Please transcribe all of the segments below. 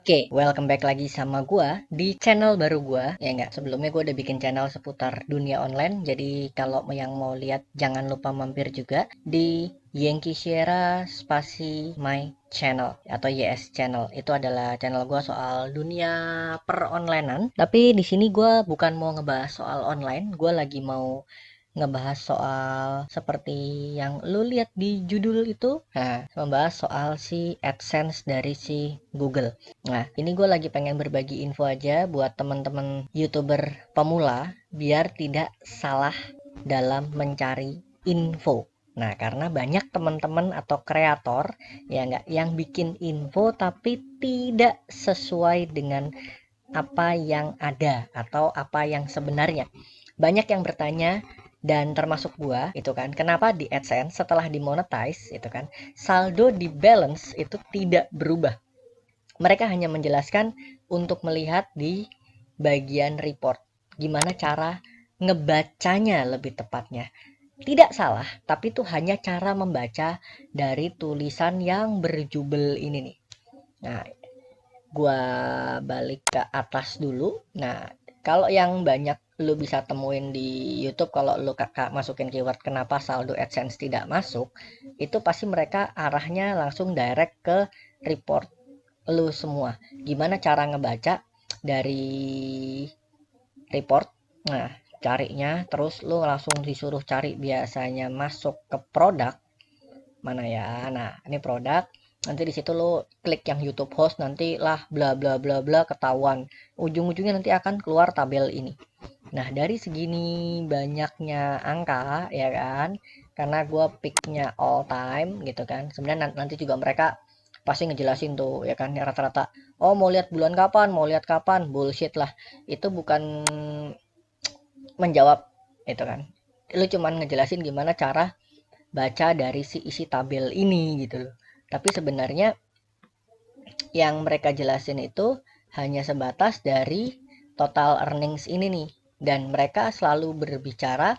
Oke, welcome back lagi sama gua di channel baru gua. Ya enggak, sebelumnya gua udah bikin channel seputar dunia online. Jadi kalau yang mau lihat jangan lupa mampir juga di Yankee Sierra spasi my channel atau YS channel. Itu adalah channel gua soal dunia peronlinean. Tapi di sini gua bukan mau ngebahas soal online, gua lagi mau ngebahas soal seperti yang lu lihat di judul itu. Nah, membahas soal si AdSense dari si Google. Nah, ini gue lagi pengen berbagi info aja buat teman-teman YouTuber pemula biar tidak salah dalam mencari info. Nah, karena banyak teman-teman atau kreator ya nggak yang bikin info tapi tidak sesuai dengan apa yang ada atau apa yang sebenarnya. Banyak yang bertanya dan termasuk gua itu kan, kenapa di AdSense setelah dimonetize itu kan saldo di balance itu tidak berubah. Mereka hanya menjelaskan untuk melihat di bagian report gimana cara ngebacanya lebih tepatnya. Tidak salah, tapi itu hanya cara membaca dari tulisan yang berjubel ini nih. Nah, gua balik ke atas dulu. Nah, kalau yang banyak lu bisa temuin di YouTube, kalau lu kakak masukin keyword kenapa saldo AdSense tidak masuk, itu pasti mereka arahnya langsung direct ke report lu semua. Gimana cara ngebaca dari report? Nah, carinya terus lu langsung disuruh cari biasanya masuk ke produk. Mana ya? Nah, ini produk. Nanti di situ lo klik yang YouTube host, nanti lah bla bla bla bla ketahuan. Ujung-ujungnya nanti akan keluar tabel ini. Nah, dari segini banyaknya angka ya kan, karena gue picknya all time gitu kan. Sebenarnya nanti juga mereka pasti ngejelasin tuh ya kan, ya rata-rata. Oh, mau lihat bulan kapan, mau lihat kapan, bullshit lah. Itu bukan menjawab itu kan. Lu cuman ngejelasin gimana cara baca dari si isi tabel ini gitu loh. Tapi sebenarnya yang mereka jelasin itu hanya sebatas dari total earnings ini nih. Dan mereka selalu berbicara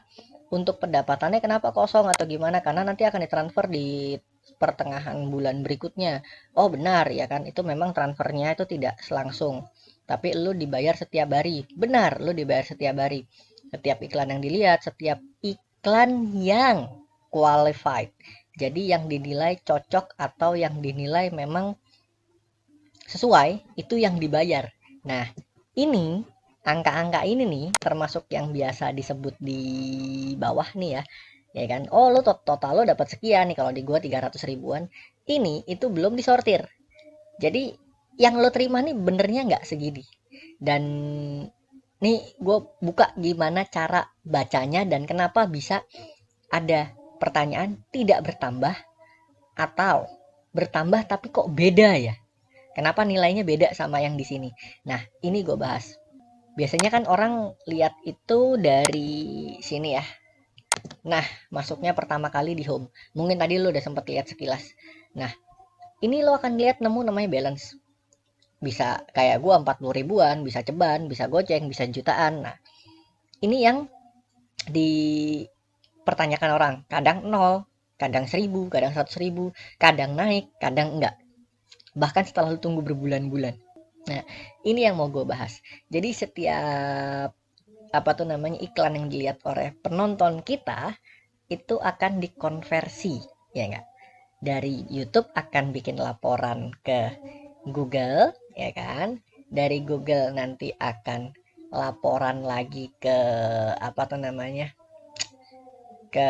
untuk pendapatannya kenapa kosong atau gimana, karena nanti akan ditransfer di pertengahan bulan berikutnya. Oh benar ya kan, itu memang transfernya itu tidak selangsung. Tapi lu dibayar setiap hari. Benar, lu dibayar setiap hari. Setiap iklan yang dilihat, setiap iklan yang qualified. Jadi yang dinilai cocok atau yang dinilai memang sesuai itu yang dibayar. Nah, ini angka-angka ini nih termasuk yang biasa disebut di bawah nih ya. Ya kan? Oh, lo total lo dapat sekian nih, kalau di gua 300 ribuan. Ini itu belum disortir. Jadi yang lo terima nih benernya nggak segini. Dan nih gue buka gimana cara bacanya dan kenapa bisa ada pertanyaan tidak bertambah atau bertambah tapi kok beda ya. Kenapa nilainya beda sama yang di sini? Nah, ini gue bahas. Biasanya kan orang lihat itu dari sini ya. Nah, masuknya pertama kali di home. Mungkin tadi lo udah sempat lihat sekilas. Nah, ini lo akan lihat namanya balance. Bisa kayak gue 40 ribuan, bisa ceban, bisa goceng, bisa jutaan. Nah, ini yang dipertanyakan orang. Kadang 0, kadang 1000, kadang 100 ribu, kadang naik, kadang enggak. Bahkan setelah lu tunggu berbulan-bulan. Nah, ini yang mau gue bahas. Jadi setiap iklan yang dilihat oleh penonton kita itu akan dikonversi, ya enggak? Dari YouTube akan bikin laporan ke Google, ya kan? Dari Google nanti akan laporan lagi ke ke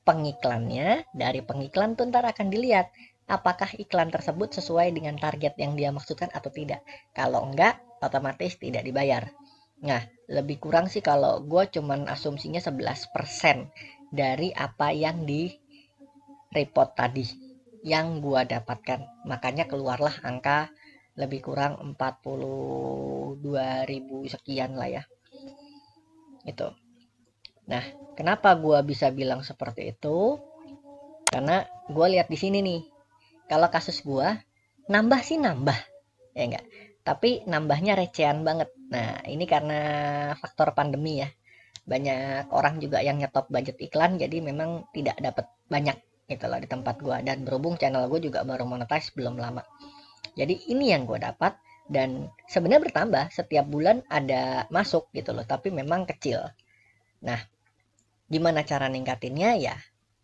pengiklannya. Dari pengiklan tuh ntar akan dilihat apakah iklan tersebut sesuai dengan target yang dia maksudkan atau tidak. Kalau enggak, otomatis tidak dibayar. Nah, lebih kurang sih kalau gue cuman asumsinya 11% dari apa yang di report tadi yang gue dapatkan. Makanya keluarlah angka lebih kurang 42.000 sekian lah ya. Itu. Nah, kenapa gue bisa bilang seperti itu? Karena gue lihat di sini nih, kalau kasus gue nambah sih nambah, ya enggak. Tapi nambahnya recehan banget. Nah, ini karena faktor pandemi ya. Banyak orang juga yang nyetop budget iklan, jadi memang tidak dapat banyak gitu loh di tempat gue. Dan berhubung channel gue juga baru monetize belum lama. Jadi ini yang gue dapat, dan sebenarnya bertambah setiap bulan ada masuk gitu loh, tapi memang kecil. Nah, gimana cara ningkatinnya ya?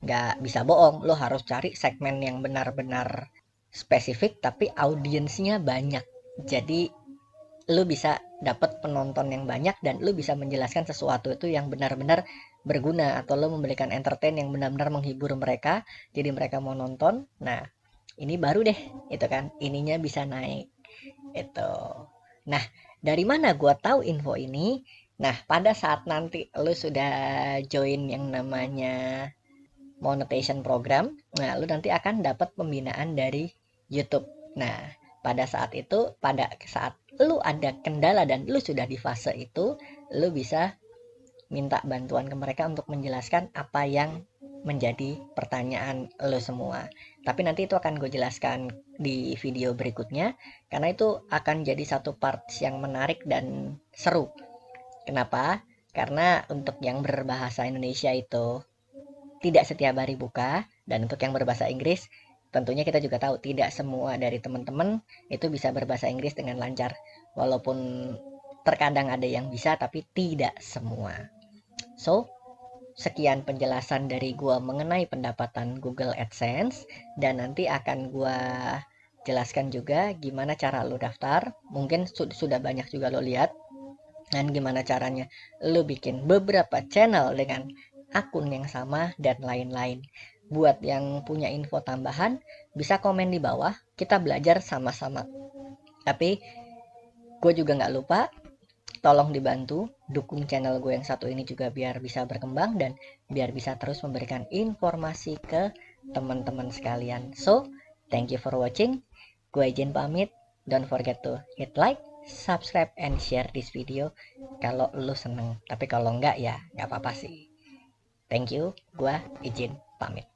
Nggak bisa bohong, lo harus cari segmen yang benar-benar spesifik tapi audiensnya banyak. Jadi lu bisa dapat penonton yang banyak dan lu bisa menjelaskan sesuatu itu yang benar-benar berguna, atau lu memberikan entertain yang benar-benar menghibur mereka jadi mereka mau nonton. Nah, ini baru deh itu kan, ininya bisa naik itu. Nah, dari mana gua tahu info ini? Nah, pada saat nanti lu sudah join yang namanya monetization program, nah lu nanti akan dapat pembinaan dari YouTube. Nah, pada saat lu ada kendala dan lu sudah di fase itu, lu bisa minta bantuan ke mereka untuk menjelaskan apa yang menjadi pertanyaan lo semua. Tapi nanti itu akan gue jelaskan di video berikutnya, karena itu akan jadi satu part yang menarik dan seru. Kenapa? Karena untuk yang berbahasa Indonesia itu tidak setiap hari buka, dan untuk yang berbahasa Inggris tentunya kita juga tahu tidak semua dari teman-teman itu bisa berbahasa Inggris dengan lancar, walaupun terkadang ada yang bisa tapi tidak semua. So, sekian penjelasan dari gua mengenai pendapatan Google AdSense, dan nanti akan gua jelaskan juga gimana cara lo daftar. Mungkin sudah banyak juga lo lihat, dan gimana caranya lo bikin beberapa channel dengan akun yang sama dan lain-lain. Buat yang punya info tambahan bisa komen di bawah, kita belajar sama-sama. Tapi gue juga nggak lupa, tolong dibantu dukung channel gue yang satu ini juga biar bisa berkembang dan biar bisa terus memberikan informasi ke teman-teman sekalian. So, thank you for watching. Gue izin pamit. Don't forget to hit like, subscribe, and share this video kalau lu seneng. Tapi kalau enggak ya nggak apa-apa sih. Thank you. Gue izin pamit.